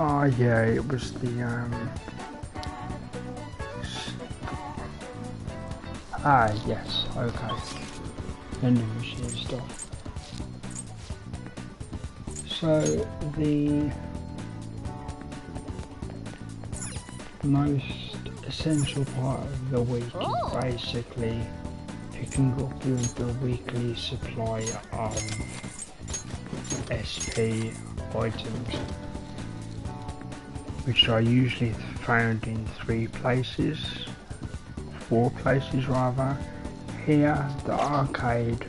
Oh yeah, it was the yes, okay. The new machine stuff. So the most essential part of the week is basically picking up the weekly supply of SP items, which are usually found in 4 places rather. Here, the arcade,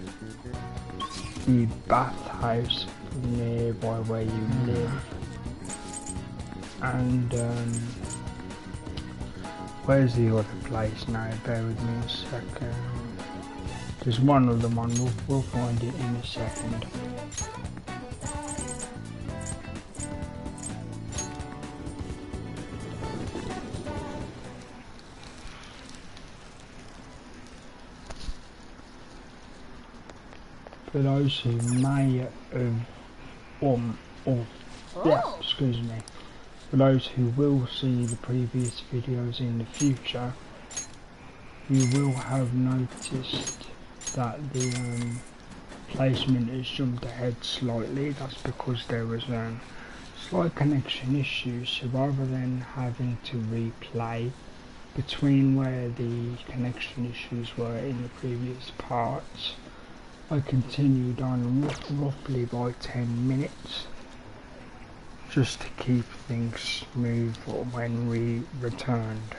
the bathhouse nearby where you live, and where's the other place now? Bear with me a second. There's one other one, we'll find it in a second. For those who may have, excuse me, for those who will see the previous videos in the future, you will have noticed that the placement has jumped ahead slightly. That's because there was slight connection issues, so rather than having to replay between where the connection issues were in the previous parts, I continued on roughly by 10 minutes just to keep things smooth when we returned.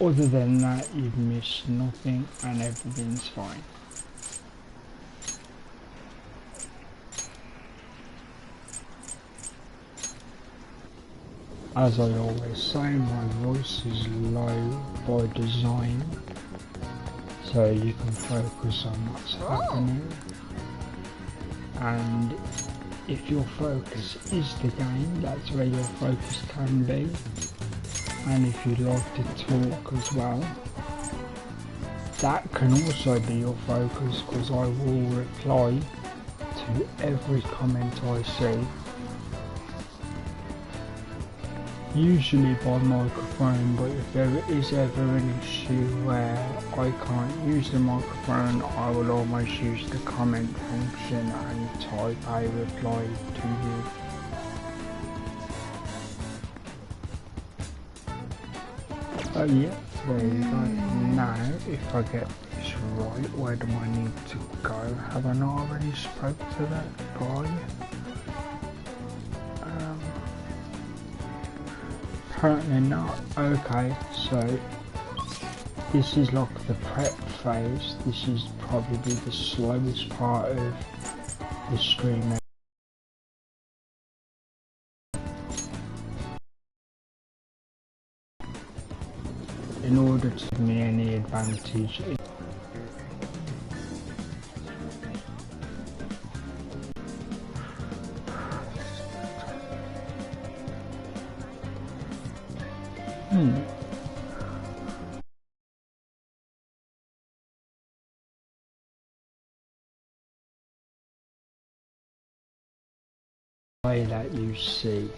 Other than that, you've missed nothing and everything's fine. As I always say, my voice is low by design, so you can focus on what's happening, and if your focus is the game, that's where your focus can be. And if you like to talk as well, that can also be your focus, because I will reply to every comment I see, usually by microphone, but if there is ever an issue where I can't use the microphone, I will always use the comment function and type a reply to you. Oh yeah, there you go. Now, if I get this right, where do I need to go? Have I not already spoke to that guy? Apparently not. Okay, so this is like the prep phase. This is probably the slowest part of the stream. In order to give me any advantage, way that you see.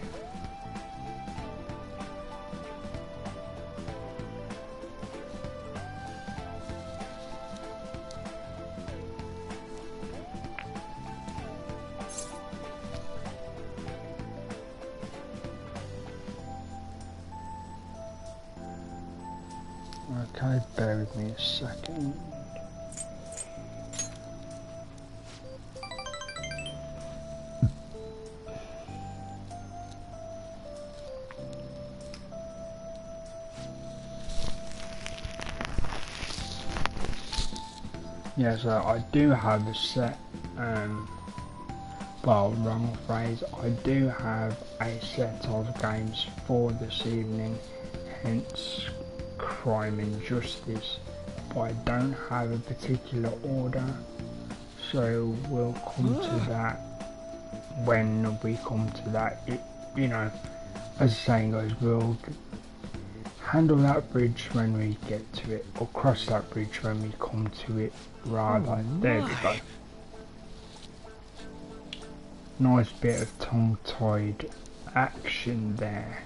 Okay, bear with me a second. Yeah, so I do have a set, well, wrong phrase, I do have a set of games for this evening, hence Crime and Justice, but I don't have a particular order, so we'll come to that when we come to that. You know, as the saying goes, we'll handle that bridge when we get to it, or cross that bridge when we come to it, rather. There we go. Nice bit of tongue-tied action there.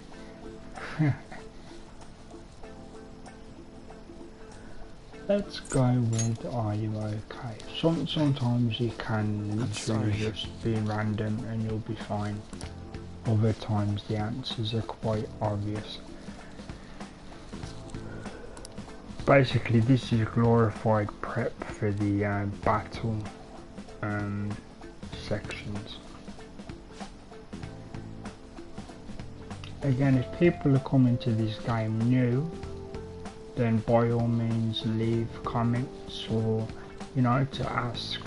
Let's go with are you okay? Sometimes you can literally just be random and you'll be fine. Other times the answers are quite obvious. Basically this is glorified prep for the battle sections. Again, if people are coming to this game new, then by all means leave comments or, you know, to ask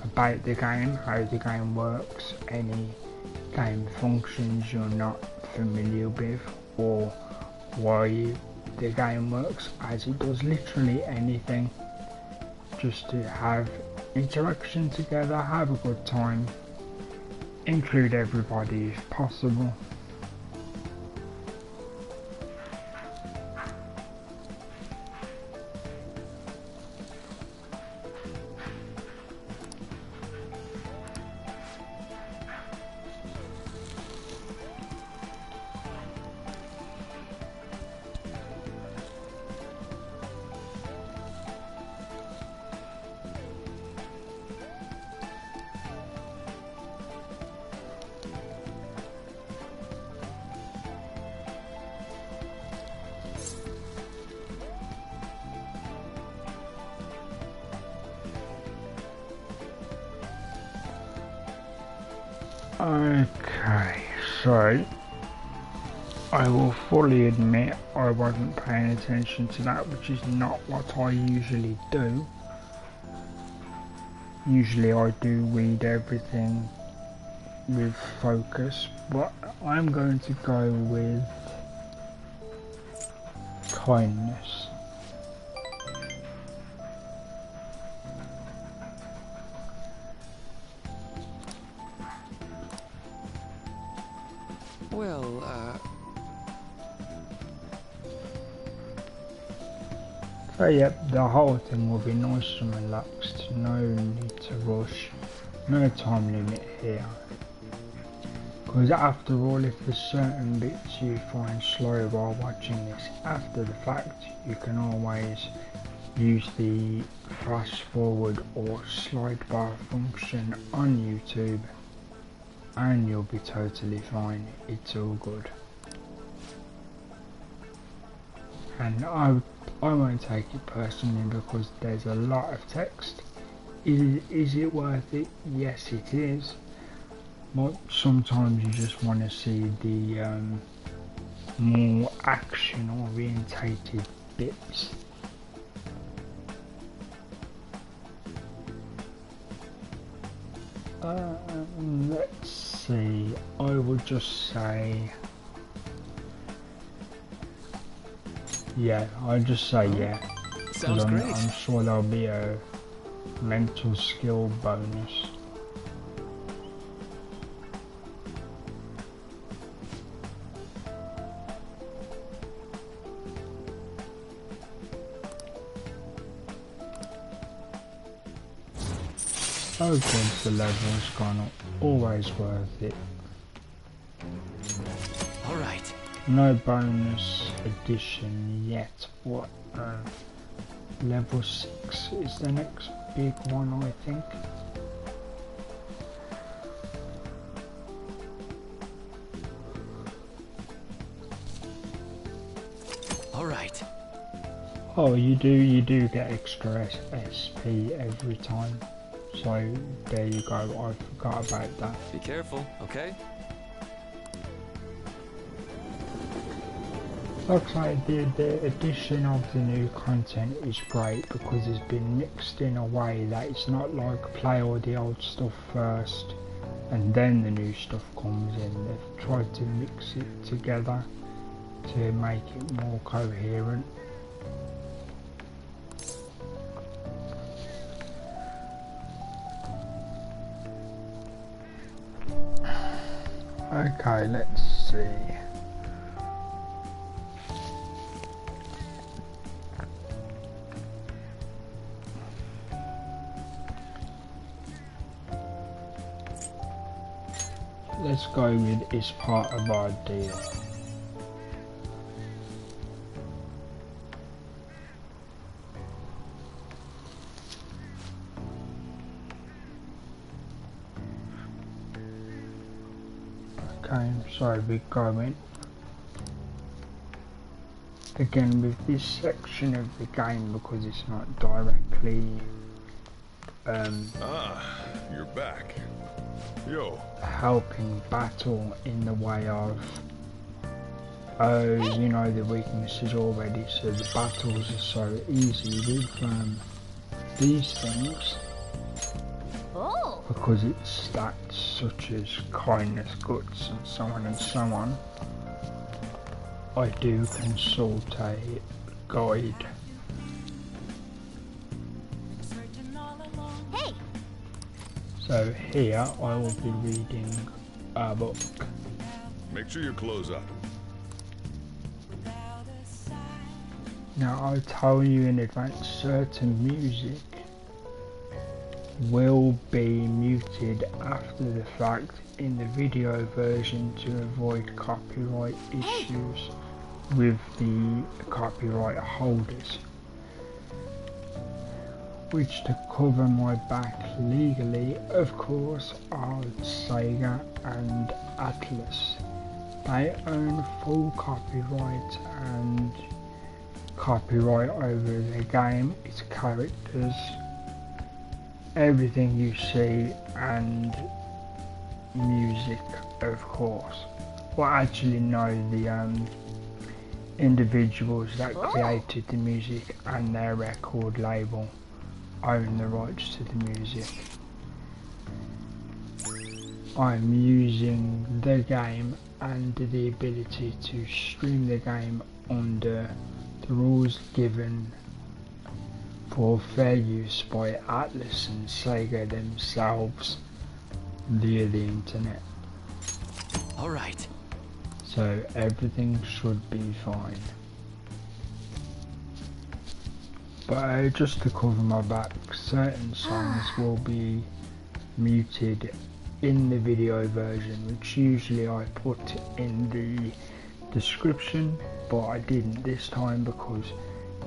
about the game, how the game works, any game functions you're not familiar with, or why the game works as it does. Literally anything, just to have interaction together, have a good time, include everybody if possible. Okay, so I will fully admit I wasn't paying attention to that, which is not what I usually do. Usually I do read everything with focus, but I'm going to go with kindness. So yep, the whole thing will be nice and relaxed, no need to rush, no time limit here. Because after all, if there's certain bits you find slow while watching this after the fact, you can always use the fast forward or slide bar function on YouTube and you'll be totally fine, it's all good. And I won't take it personally because there's a lot of text. Is it worth it? Yes it is. But sometimes you just want to see the more action orientated bits. Let's see, I would just say yeah, I'll just say yeah. Sounds great. I'm sure there'll be a mental skill bonus. Oh good, the level's gone up. Always worth it. Alright. No bonus addition yet, but level 6 is the next big one, I think. Alright. Oh, you do get extra SP every time. So there you go, I forgot about that. Be careful, okay? Like I say, the addition of the new content is great because it's been mixed in a way that it's not like play all the old stuff first and then the new stuff comes in. They've tried to mix it together to make it more coherent. Okay, let's see. let's go with it's part of our deal. Okay, so we're going. Again, with this section of the game, because it's not directly you're back. Yo. helping battle in the way of, oh, you know the weaknesses already, so the battles are so easy with these things, because it's stats such as kindness, guts, and so on and so on. I do consult a guide. So here I will be reading a book. Make sure you close up. Now I'll tell you in advance, certain music will be muted after the fact in the video version to avoid copyright issues with the copyright holders. Which, to cover my back legally, of course, are Sega and Atlas. They own full copyright and copyright over the game, its characters, everything you see, and music, of course. Well, actually no, the individuals that created the music and their record label own the rights to the music. I'm using the game and the ability to stream the game under the rules given for fair use by Atlas and Sega themselves via the internet. Alright. So everything should be fine. But just to cover my back, certain songs will be muted in the video version, which usually I put in the description, but I didn't this time because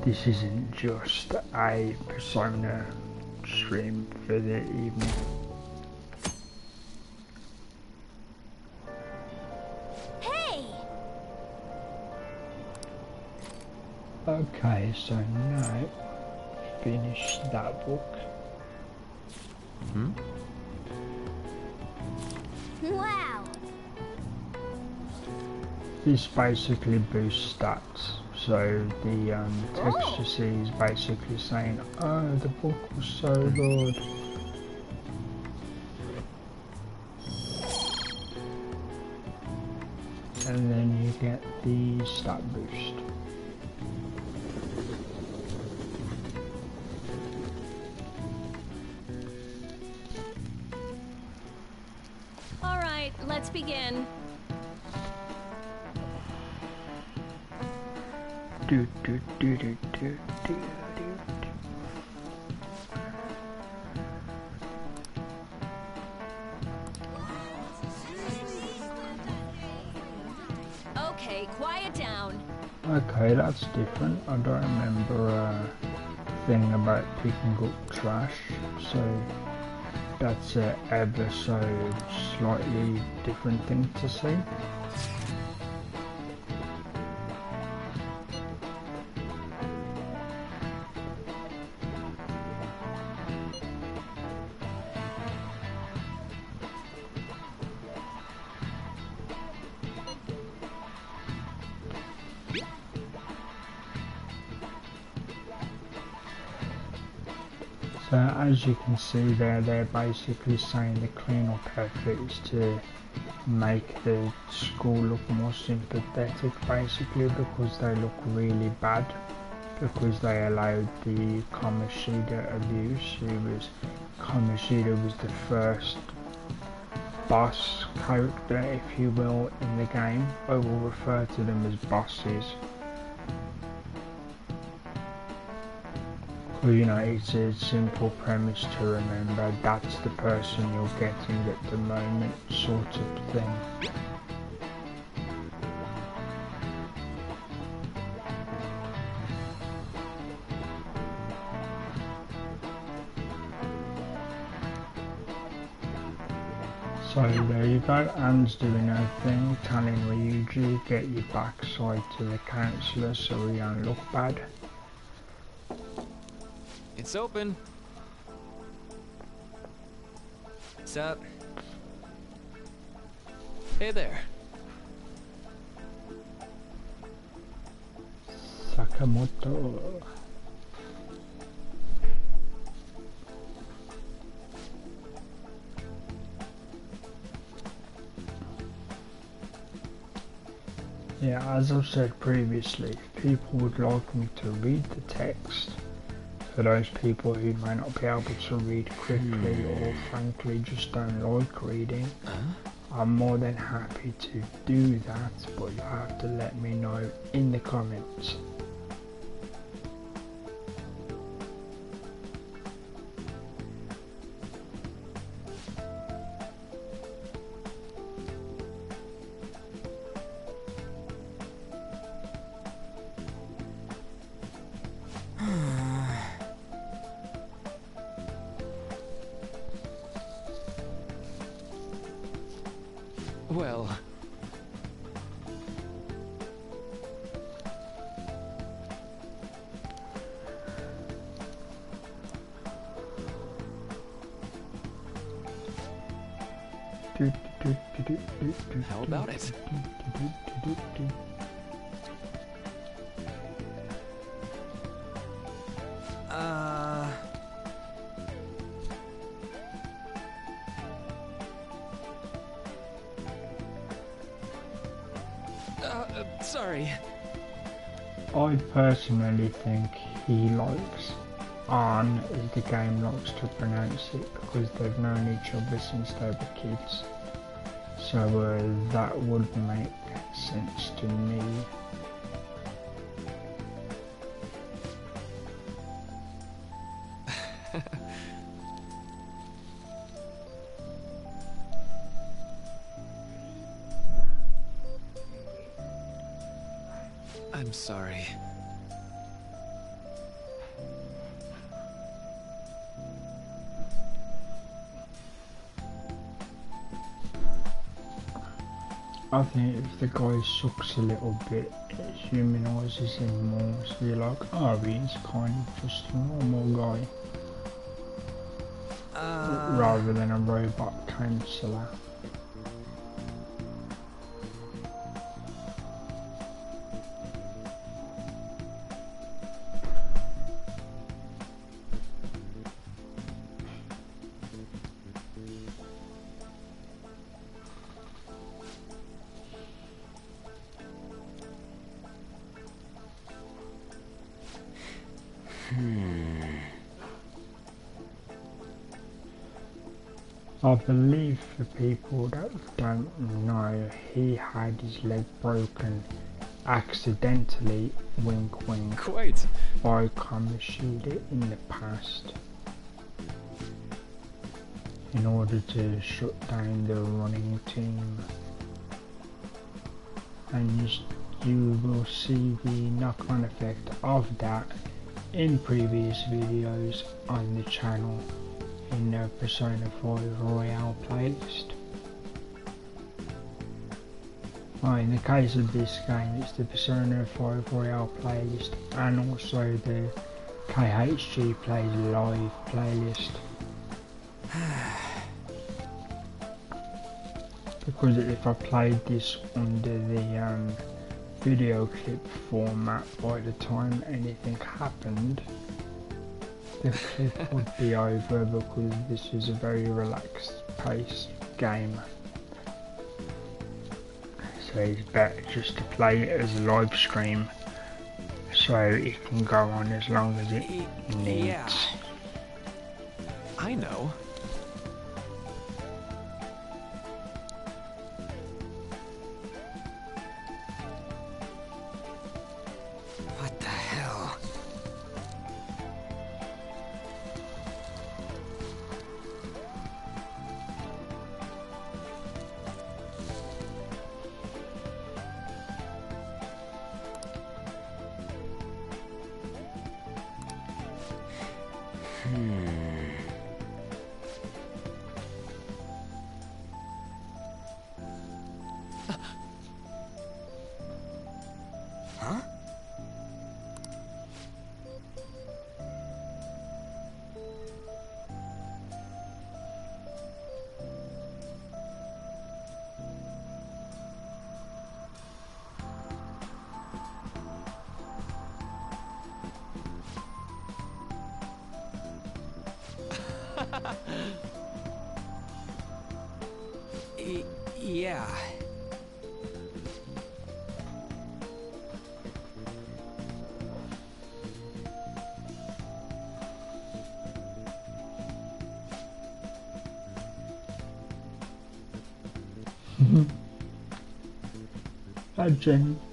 this isn't just a Persona stream for the evening. Okay, so now finish that book. Wow. This basically boosts stats. So the text you see is basically saying, oh, the book was so good. And then you get the stat boost. Let's begin. Do, do, do, do, do, do, do. Okay, quiet down. Okay, that's different. I don't remember a thing about picking up trash, so that's a ever so slightly different thing to see. So as you can see there, they're basically saying the clean-up effort is to make the school look more sympathetic, basically, because they look really bad, because they allowed the Kamoshida abuse. Kamoshida was the first boss character, if you will, in the game. I will refer to them as bosses, Well, you know, it's a simple premise to remember. That's the person you're getting at the moment, sort of thing. So there you go, Anne's doing her thing, telling Ryuji, get your backside to the counsellor so we don't look bad. It's open. What's up? Hey there. Sakamoto. Yeah, as I've said previously, if people would like me to read the text, for those people who may not be able to read quickly or frankly just don't like reading, I'm more than happy to do that, but you have to let me know in the comments. Well... How about it? Sorry. I personally think he likes Arn, as the game likes to pronounce it, because they've known each other since they were kids. So that would make sense to me. I'm sorry. I think if the guy sucks a little bit, it humanises him more, so you're like, oh, he's kind of just a normal guy. Rather than a robot counsellor. I believe, for people that don't know, he had his leg broken accidentally, wink wink, Quite. by Kamoshida in the past, in order to shut down the running team. And you will see the knock-on effect of that in previous videos on the channel in the Persona 5 Royale playlist. Well, in the case of this game, it's the Persona 5 Royale playlist and also the KHG Plays Live playlist. Because if I played this under the video clip format, by the time anything happened, the clip would be over, because this is a very relaxed paced game. So it's better just to play it as a live stream, so it can go on as long as it needs. Yeah. I know. What the hell? Huh? Yeah.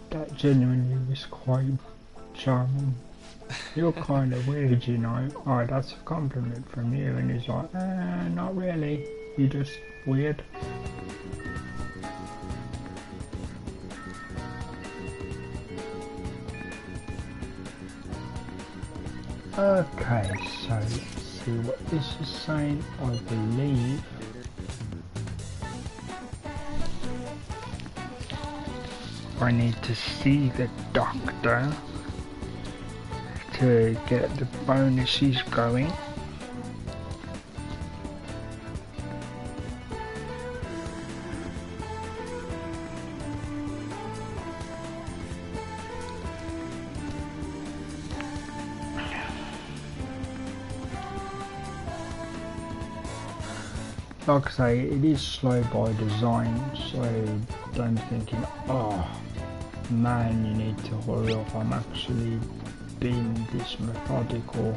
That genuinely was quite charming. You're kind of weird, you know. Oh, that's a compliment from you. And he's like, not really. You're just weird. Okay, so let's see what this is saying. I believe I need to see the doctor to get the bonuses going. Like I say, it is slow by design, so don't be thinking, oh man, you need to hurry up. I'm actually being this methodical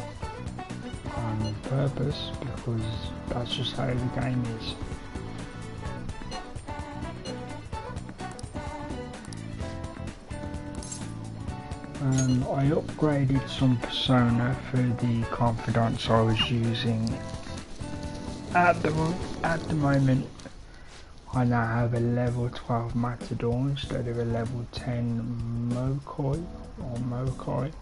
on purpose, because that's just how the game is. I upgraded some persona for the confidants I was using. At the moment, I now have a level 12 Matador instead of a level 10 Mokai.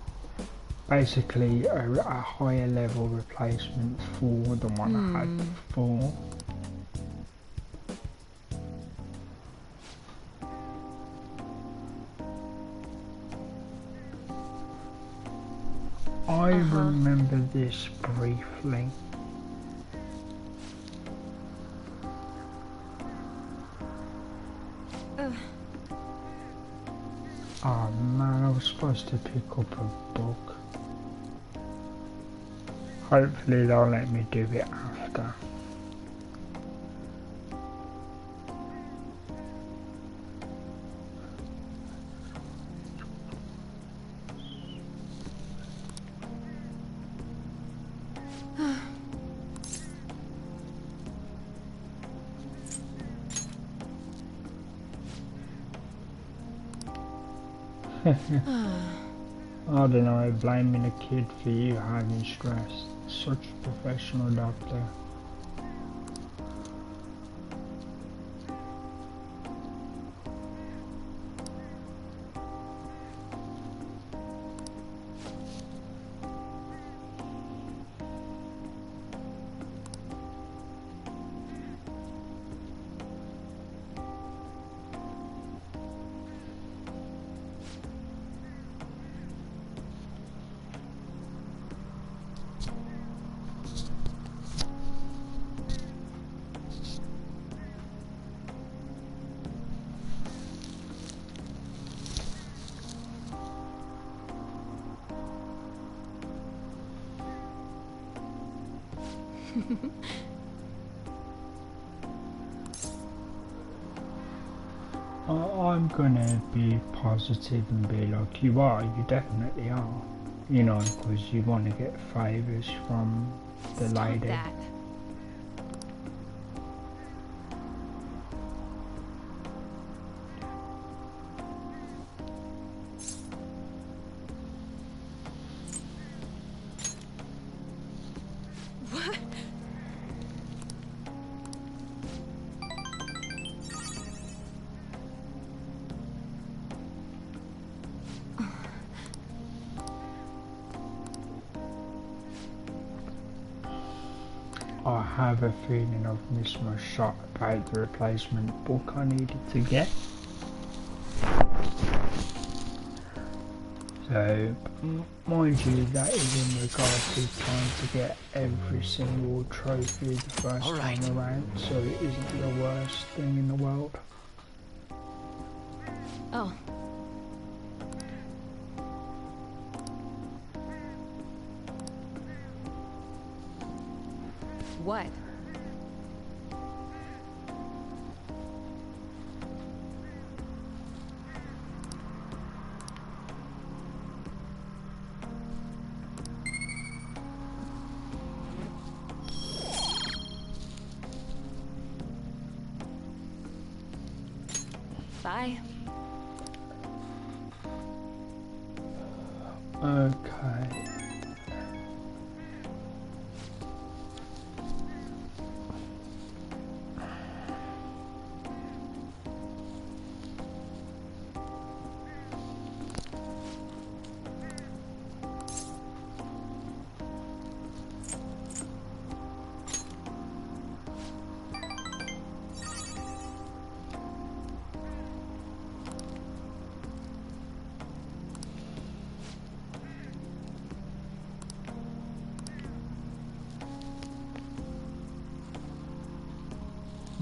Basically a higher level replacement for the one I had before. I remember this briefly. Oh man, I was supposed to pick up a book. Hopefully they'll let me do it after. I don't know, blaming a kid for you having stress. Such a professional doctor. I'm gonna be positive and be like, you are, you definitely are. You know, because you want to get favours from the lady. That. I have a feeling I've missed my shot about the replacement book I needed to get. So, mind you, that is in regards to trying to get every single trophy the first time around, so it isn't the worst thing in the world. Oh. What? Bye. Okay.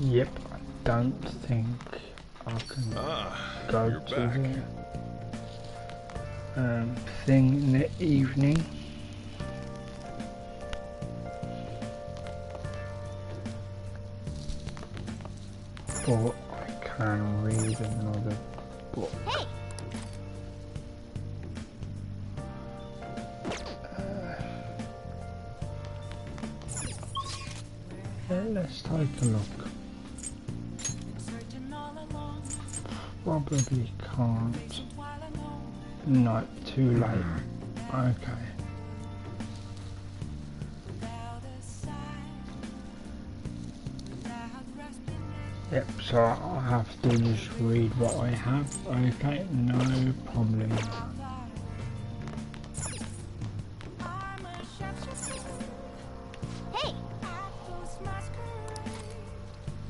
Yep, I don't think I can go to the thing in the evening. But I can read another book. Let's take a look. Probably can't. No, too late. Okay. Yep, so I have to just read what I have. Okay, no problem.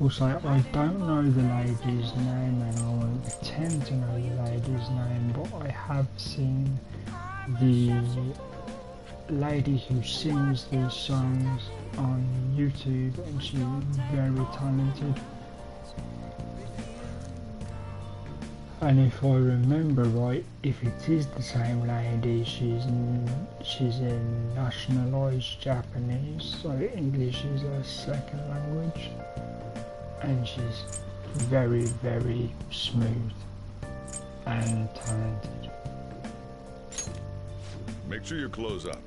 Also, I don't know the lady's name and I won't pretend to know the lady's name, but I have seen the lady who sings these songs on YouTube and she's very talented. And if I remember right, if it is the same lady, she's in nationalised Japanese, so English is her second language. And she's very, very smooth and talented. Make sure you close up.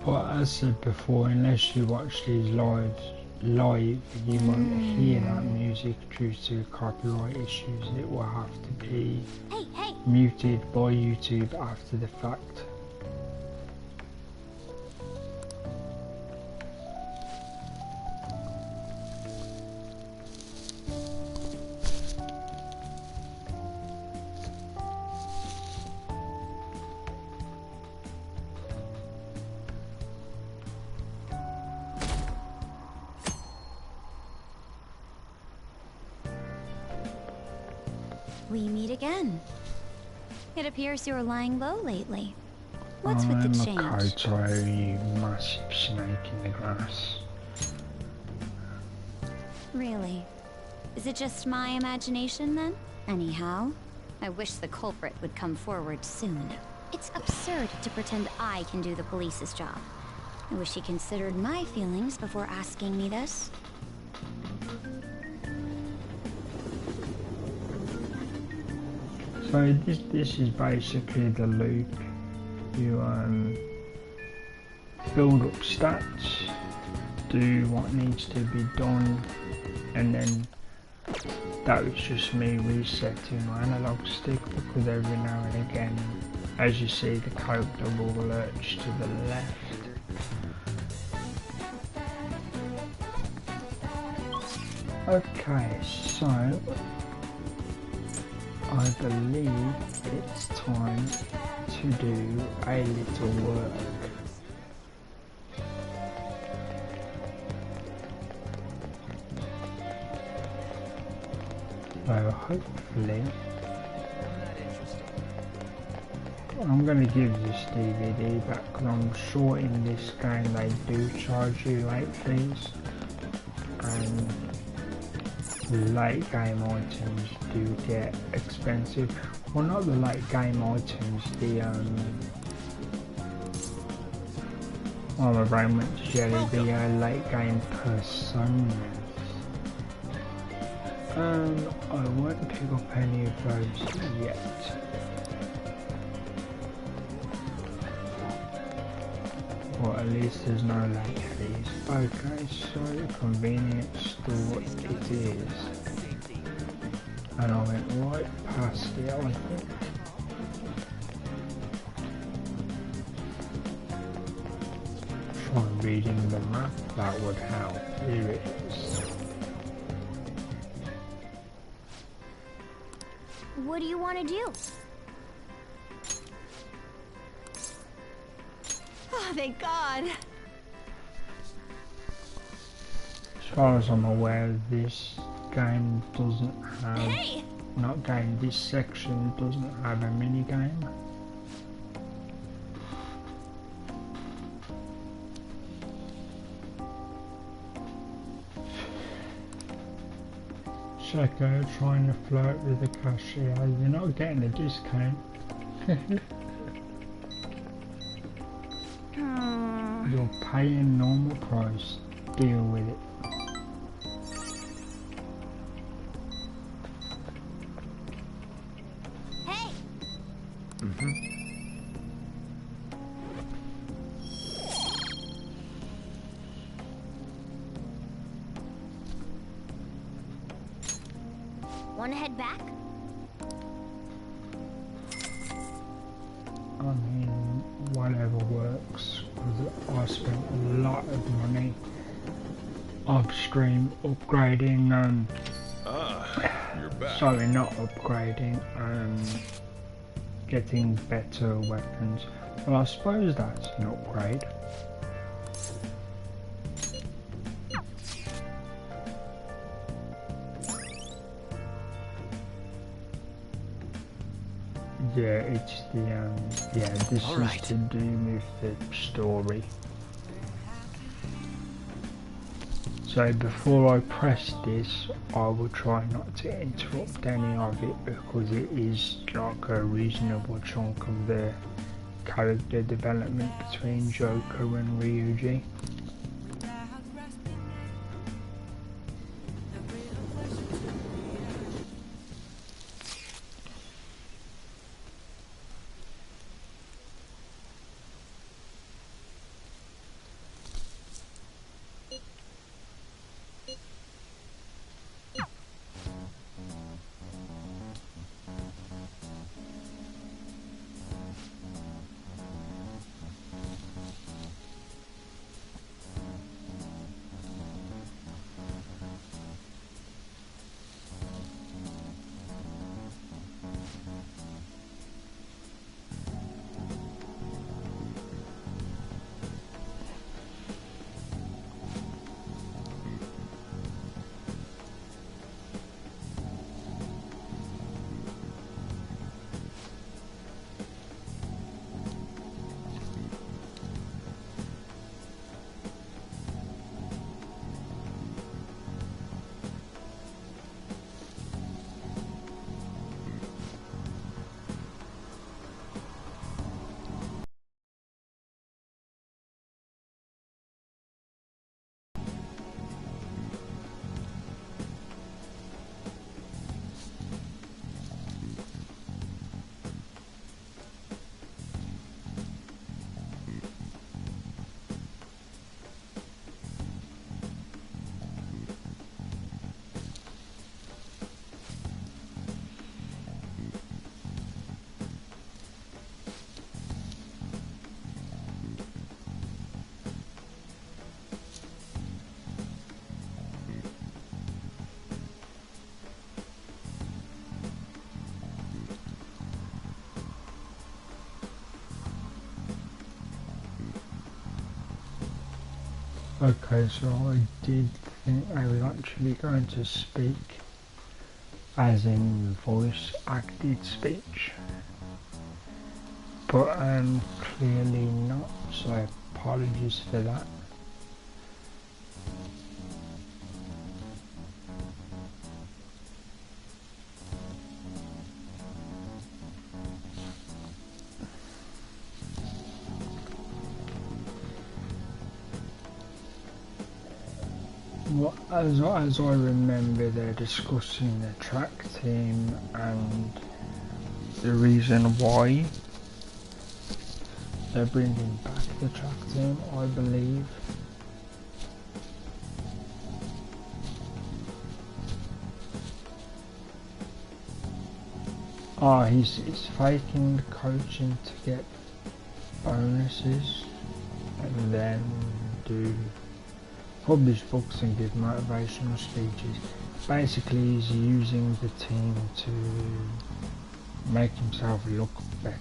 But as said before, unless you watch these live, you won't hear that music due to copyright issues. It will have to be muted by YouTube after the fact. We meet again. It appears you're lying low lately. What's with the change? I'm a Koto, you massive snake in the grass. Really? Is it just my imagination then? Anyhow, I wish the culprit would come forward soon. It's absurd to pretend I can do the police's job. I wish he considered my feelings before asking me this. So this is basically the loop. You build up stats, do what needs to be done, and then that was just me resetting my analog stick, because every now and again, as you see, the character will lurch to the left. Okay, so I believe it's time to do a little work. So hopefully I'm going to give this DVD back because I'm sure in this game they do charge you late fees, and late game items do get expensive. Well, not the late game items, the oh, my brain went to jelly, the late game personas. I won't pick up any of those yet. Or at least there's no late fees. Okay, so the convenience store it is. And I went right past it, I think. Try reading the map, that would help. Here it is. What do you want to do? Oh, thank God. As far as I'm aware, this game doesn't have... Hey! Not game, this section doesn't have a mini game. Checker trying to flirt with the cashier. You're not getting a discount. You're paying normal price. Deal with it. Hey! Wanna head back? I mean, whatever works. I spent a lot of money upstream upgrading, you're back. sorry, not upgrading, getting better weapons. Well, I suppose that's an upgrade. Yeah, it's the yeah, this is to do with the story. So before I press this, I will try not to interrupt any of it because it is like a reasonable chunk of the character development between Joker and Ryuji. Okay, so I did think I was actually going to speak as in voice acted speech, but clearly not, so apologies for that. Well, as I remember, they're discussing the track team and the reason why they're bringing back the track team, I believe. He's faking the coaching to get bonuses and then do publish books and give motivational speeches. Basically, he's using the team to make himself look better.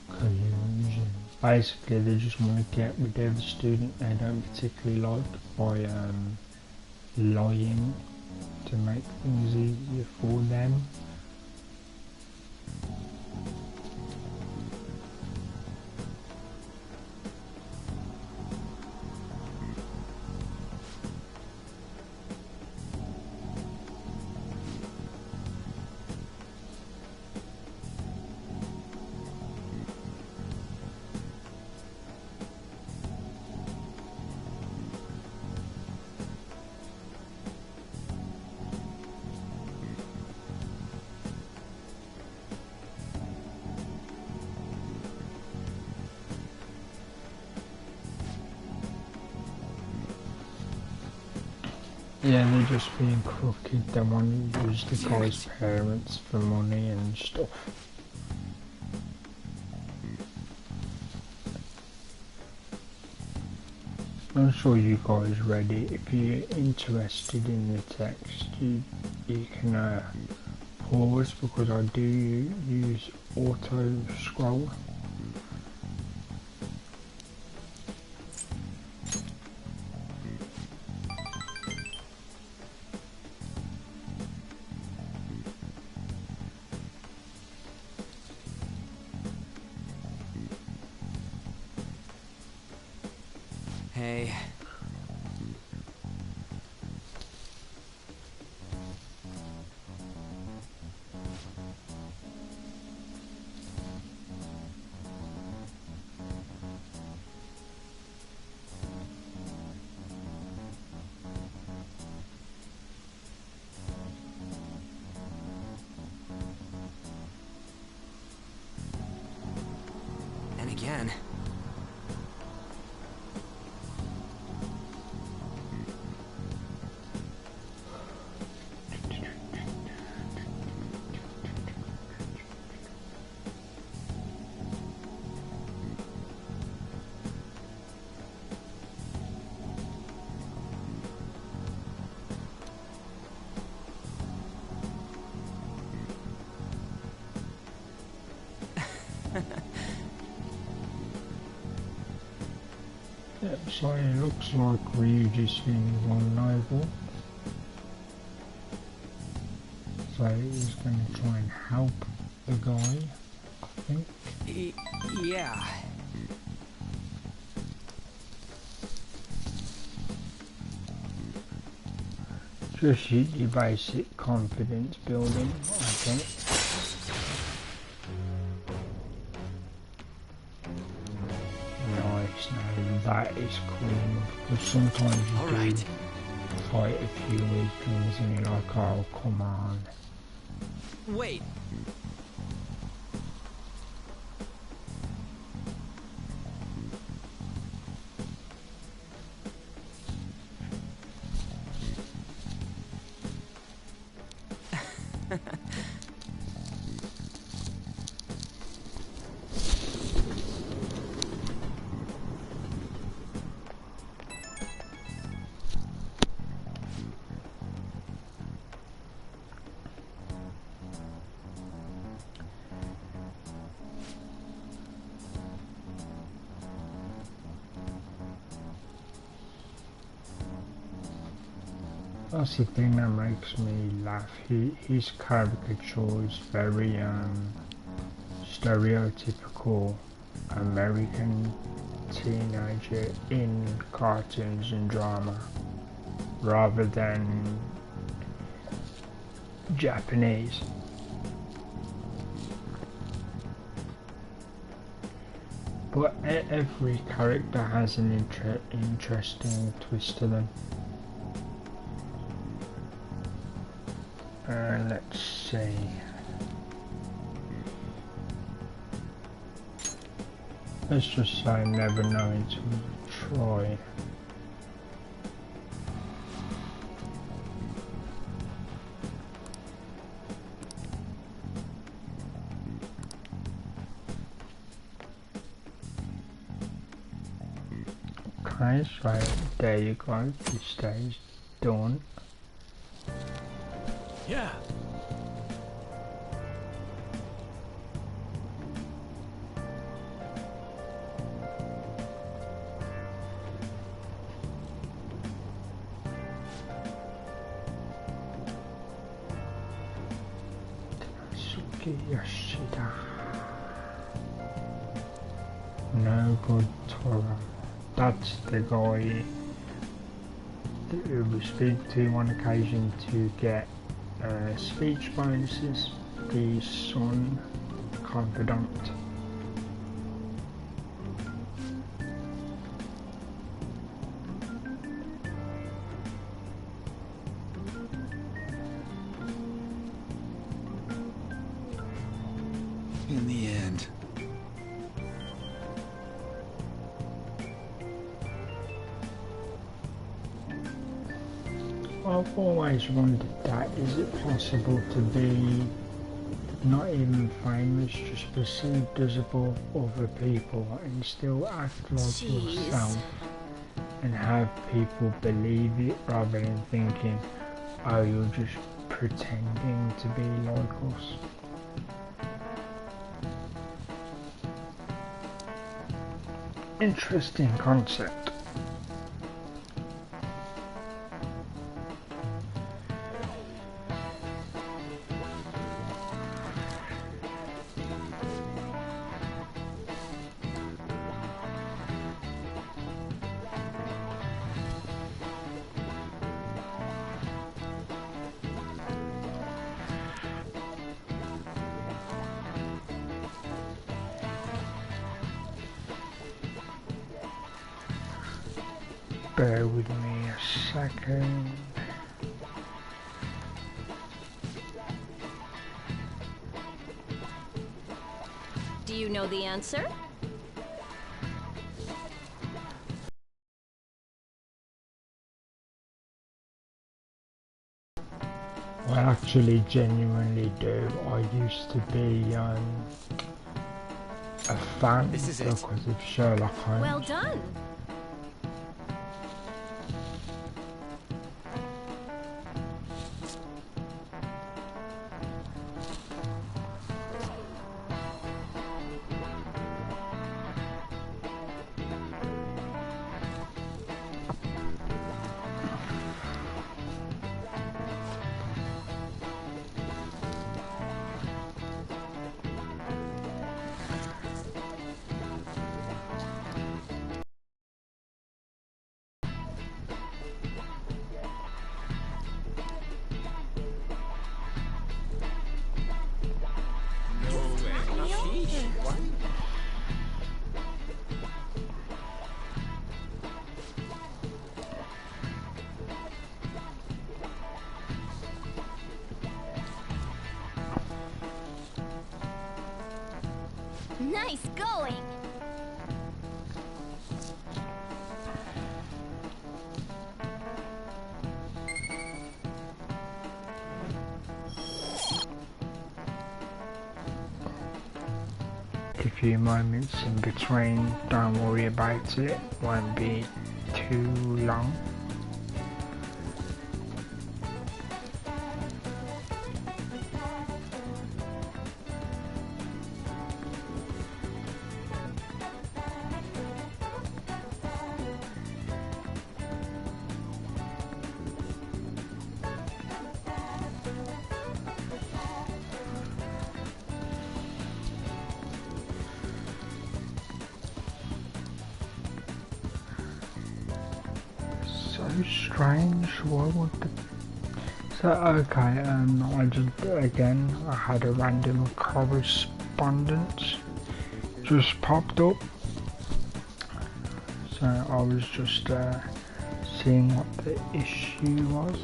Collusion. Basically, they just want to get rid of the student they don't particularly like by lying to make things easier for them. Yeah, they're just being crooked. They want to use the guy's parents for money and stuff. I'm sure you guys read it. If you're interested in the text, you can pause, because I do use auto scroll. Hey. And again. Yep, so it looks like Ryuji's feeling vulnerable. So he's going to try and help the guy, I think. Yeah. Just your basic confidence building, I think. Nice, now that is cool. Because sometimes you All do right. fight a few weaklings and you're like, oh, come on. Wait. That's the thing that makes me laugh. His caricature is very stereotypical American teenager in cartoons and drama, rather than Japanese. But every character has an interesting twist to them. Let's see. Let's just say never knowing to try. Okay, so there you go, this stage done. Yeah. Yoshida. No good Toro. That's the guy that we speak to on occasion to get speech bonuses. The son confidant. In the end. I've always wondered that, is it possible to be not even famous, just perceived as above other people and still act like Jeez. yourself and have people believe it rather than thinking, oh, you're just pretending to be like us? Interesting concept. Bear with me a second. Do you know the answer? I actually genuinely do. I used to be a fan This is it. because of Sherlock Holmes. Well done. Nice going! A few moments in between, don't worry about it, won't be too long. So strange, why would the... So okay, I just, again, I had a random correspondence just popped up. So I was just seeing what the issue was.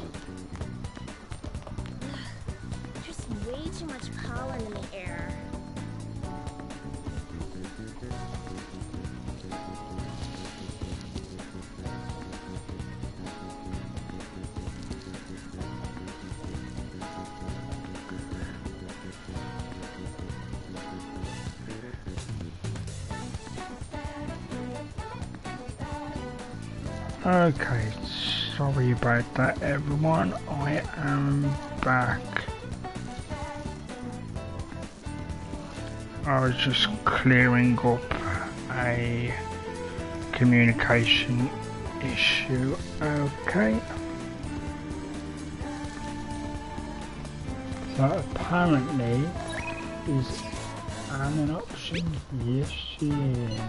There's way too much pollen in the air. Okay, sorry about that everyone, I am back. I was just clearing up a communication issue. Okay. So apparently is Anne an option? Yes she is.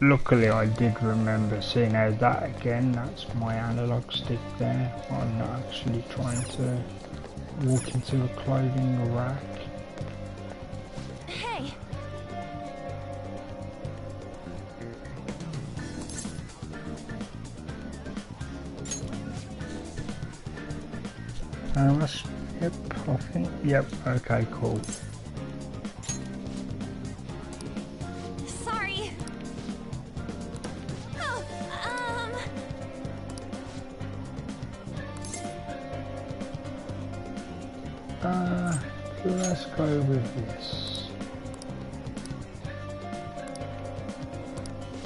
Luckily I did remember, seeing as that again, that's my analog stick there. I'm not actually trying to walk into a clothing rack. Hey! Yep, I think, yep, okay, cool. Sorry! Oh, Let's go with this.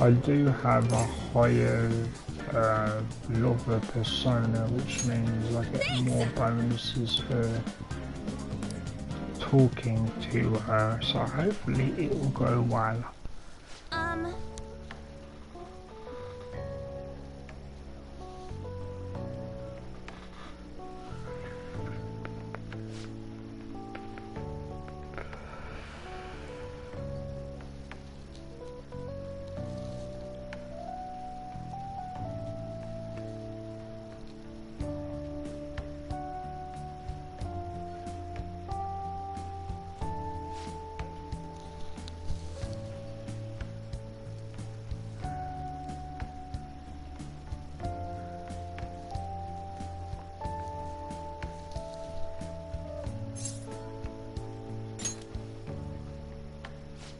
I do have a higher lover persona, which means I get more bonuses for talking to her, so hopefully it will go well.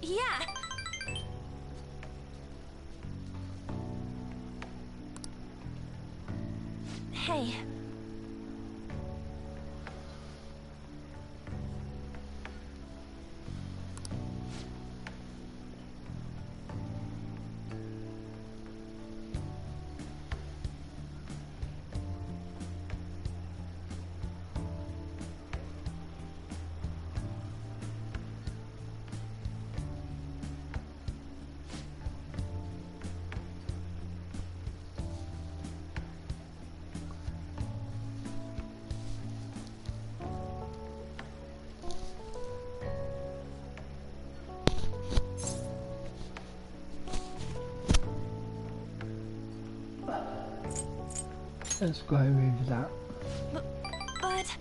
yeah! Hey. Let's go with that. But...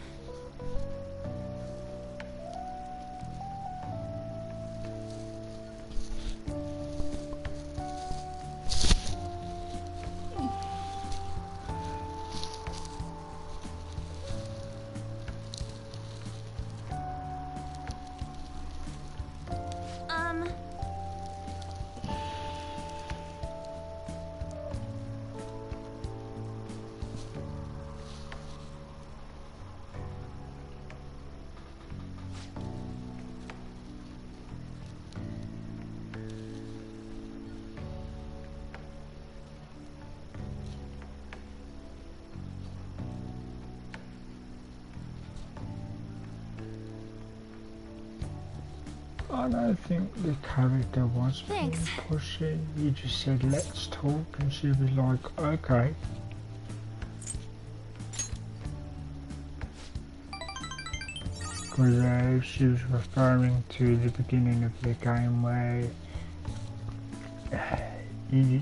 I don't think the character was being Thanks. pushy. He just said, let's talk, and she was like, okay. Because she was referring to the beginning of the game where,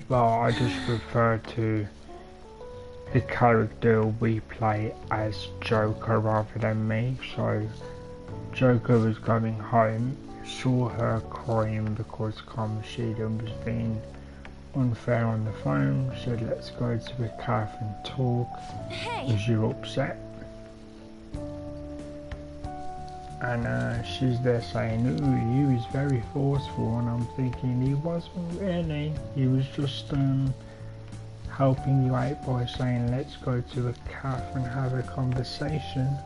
well, I just refer to the character we play as Joker rather than me. So Joker was going home, saw her crying because Kamashida was being unfair on the phone, said let's go to a cafe and talk, because you're upset. And she's there saying, ooh, he was very forceful, and I'm thinking he wasn't really, he was just helping you out by saying let's go to a cafe and have a conversation.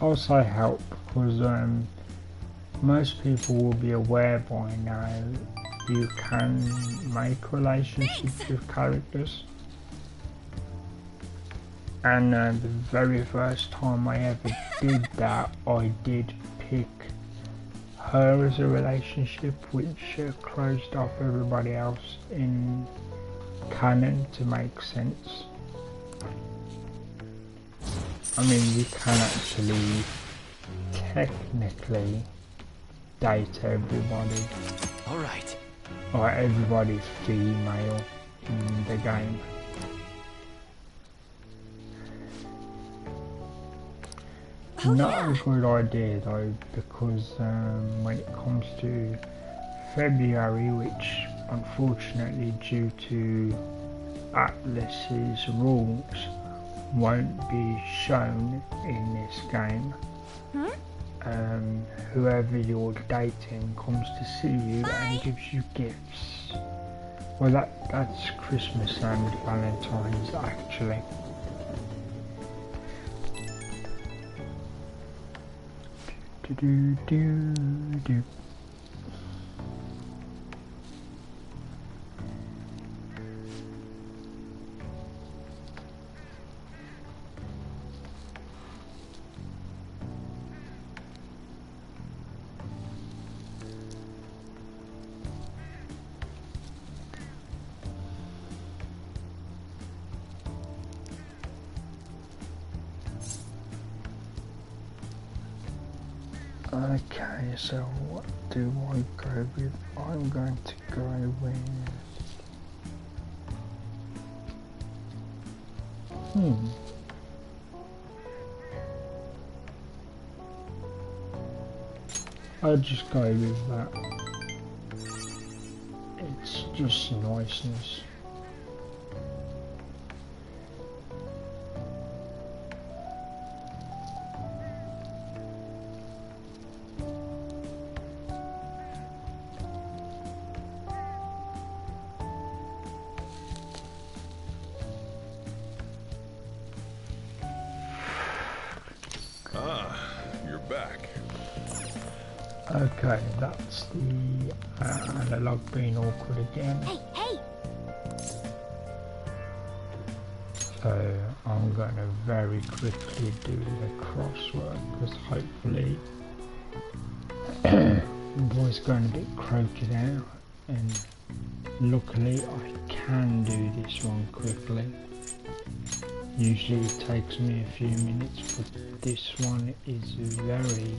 I'll say help, because most people will be aware by now you can make relationships with characters. And the very first time I ever did that, I did pick her as a relationship, which closed off everybody else in canon to make sense. I mean, you can actually technically date everybody. Alright. Or everybody's female in the game. Not a good idea though, because when it comes to February, which unfortunately due to Atlas's rules won't be shown in this game, whoever you're dating comes to see you and gives you gifts. Well, that's Christmas and Valentine's actually. Do. Okay, so what do I go with? I'm going to go with... I'll just go with that. It's just niceness. Okay, that's the analog being awkward again. Hey! So I'm going to very quickly do the crossword, because hopefully the voice going a bit croaked out, and luckily I can do this one quickly. Usually it takes me a few minutes, but this one is very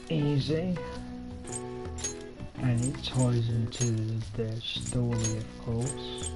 easy, and it ties into the story, of course.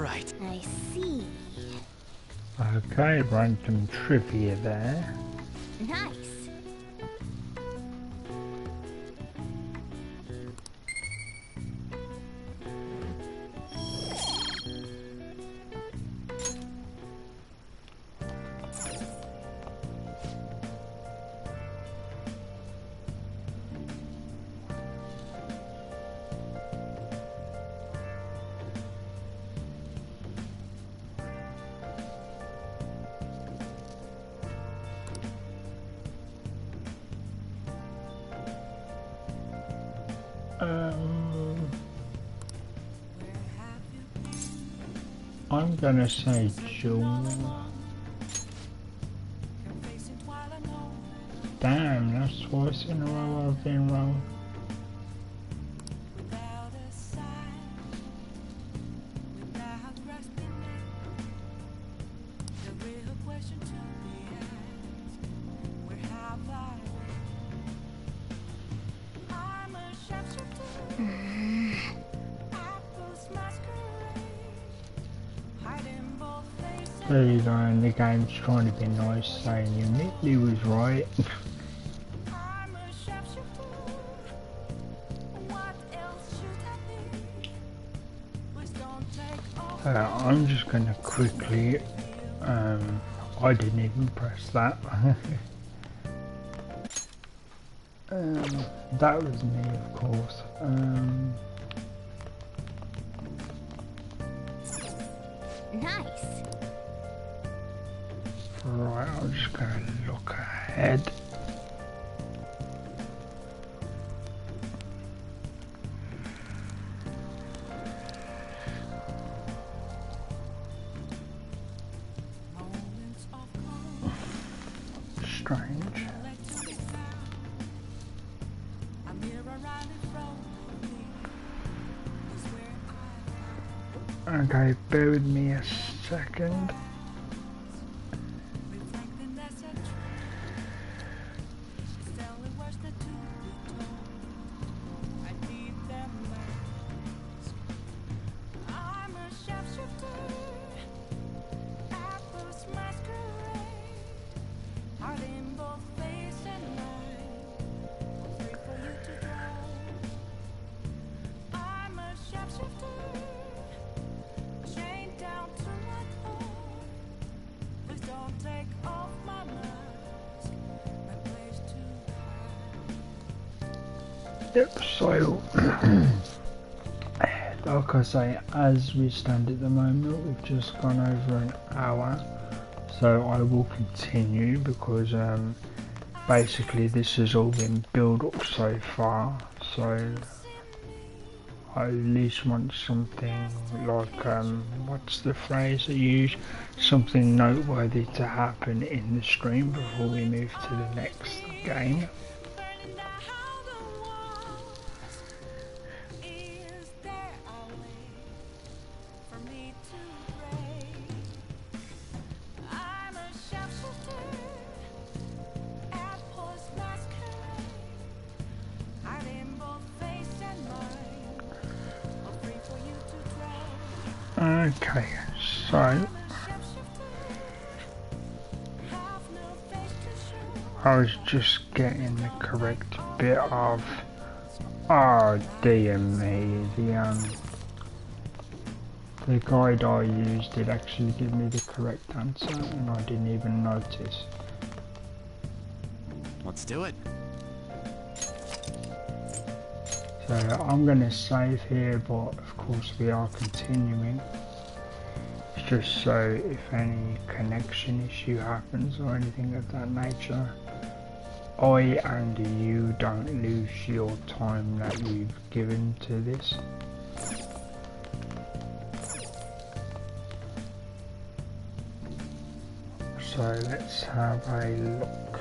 right. I see. Okay, random trivia there. Nice. I'm gonna say Jewel. Damn, that's twice in a row I've been wrong. There you go, and the game's trying to be nice, saying you nearly was right. I'm just gonna quickly, I didn't even press that. That was me, of course. Nice. Right, I'm just gonna look ahead. Strange. Okay, bear with me a second. Yep, so like I say, as we stand at the moment, we've just gone over an hour, so I will continue because basically this has all been built up so far, so I at least want something like, what's the phrase I use, something noteworthy to happen in the stream before we move to the next game. Okay, so I was just getting the correct bit of, oh dear me, the guide I used did actually give me the correct answer and I didn't even notice. Let's do it. So I'm going to save here, but of course we are continuing. It's just so if any connection issue happens or anything of that nature, I and you don't lose your time that you've given to this. So let's have a look.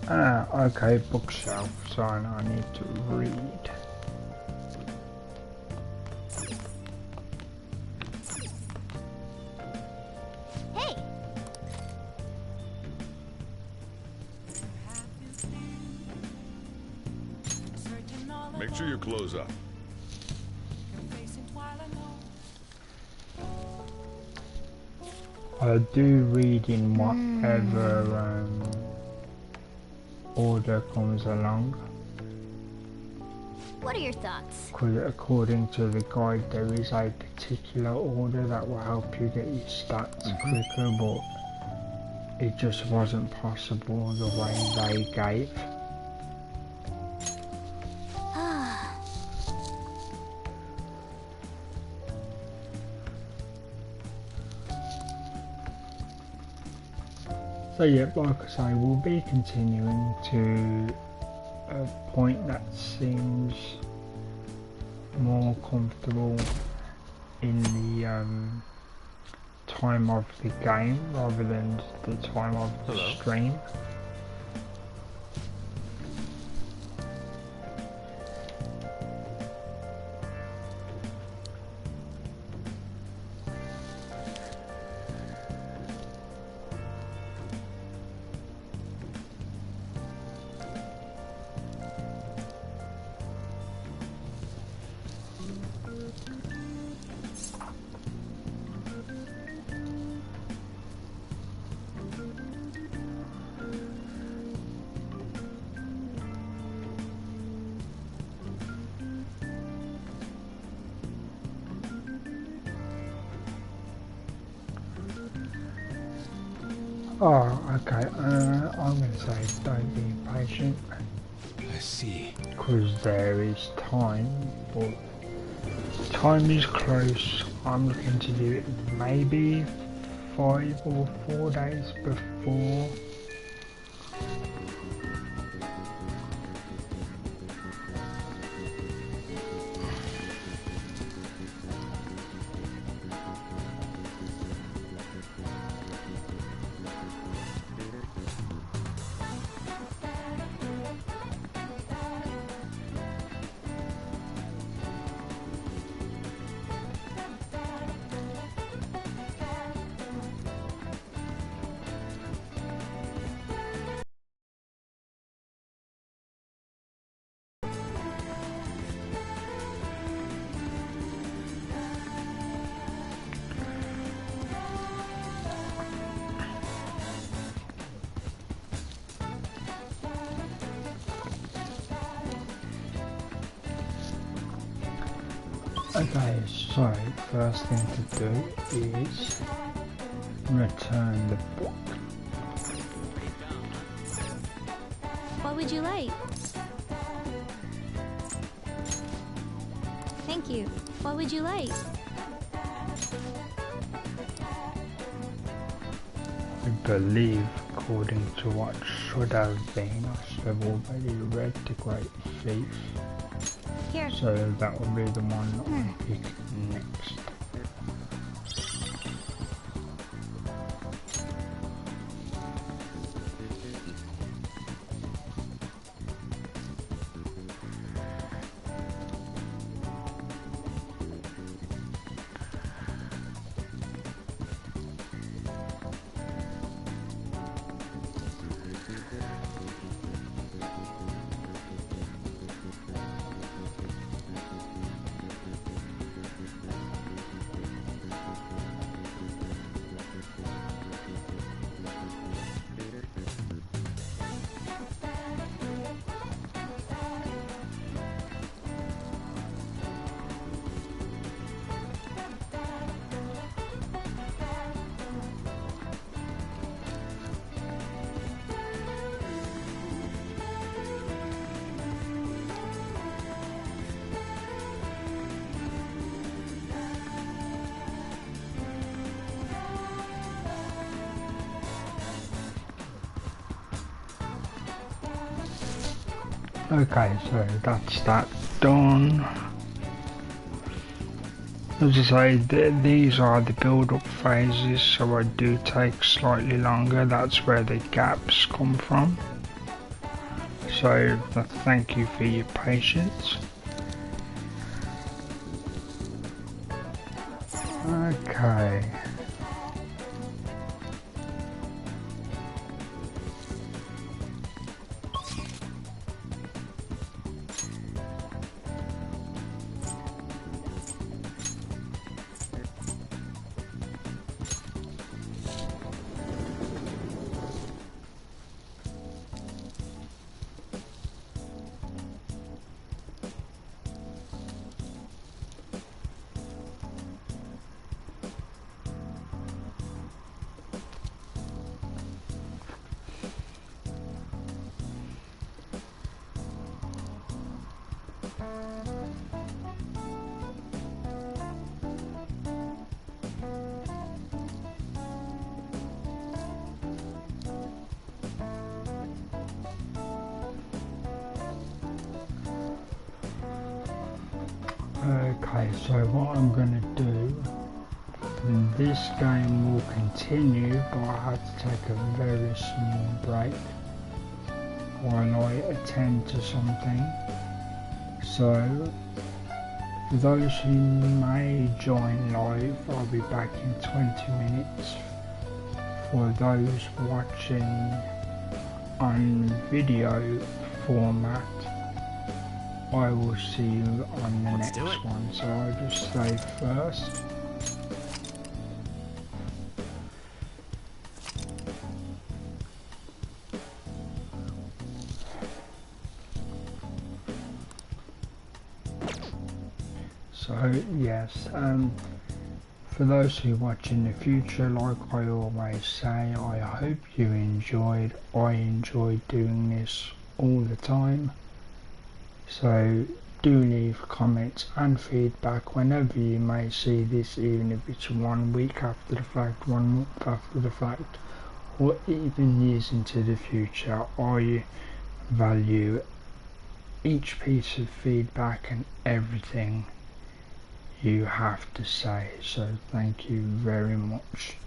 Ah, okay, bookshelf, so I need to read. Hey! Make sure you close up. I do read in whatever order comes along. What are your thoughts? Because according to the guide, there is a particular order that will help you get your stats quicker, but it just wasn't possible the way they gave. So yeah, like I say, we'll be continuing to a point that seems more comfortable in the time of the game rather than the time of the stream. Oh, okay, I'm going to say don't be impatient. I see. Because there is time, but time is close. I'm looking to do it maybe 5 or 4 days before. Okay, so first thing to do is return the book. What would you like? Thank you. What would you like? I believe, according to what should have been, I should have already read The Great Thief. Here. So that will be the one that I pick next. Okay, so that's that done. As I say, these are the build-up phases, so I do take slightly longer. That's where the gaps come from. So thank you for your patience. Okay. Okay, so what I'm going to do, this game will continue, but I have to take a very small break while I attend to something. So, for those who may join live, I'll be back in 20 minutes. For those watching on video format, I will see you on the next one. So I'll just save first. So yes, for those who watch in the future, like I always say, I hope you enjoyed. I enjoyed doing this all the time. So do leave comments and feedback whenever you may see this, even if it's 1 week after the fact, 1 month after the fact, or even years into the future. I value each piece of feedback and everything you have to say. So thank you very much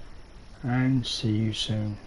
and see you soon.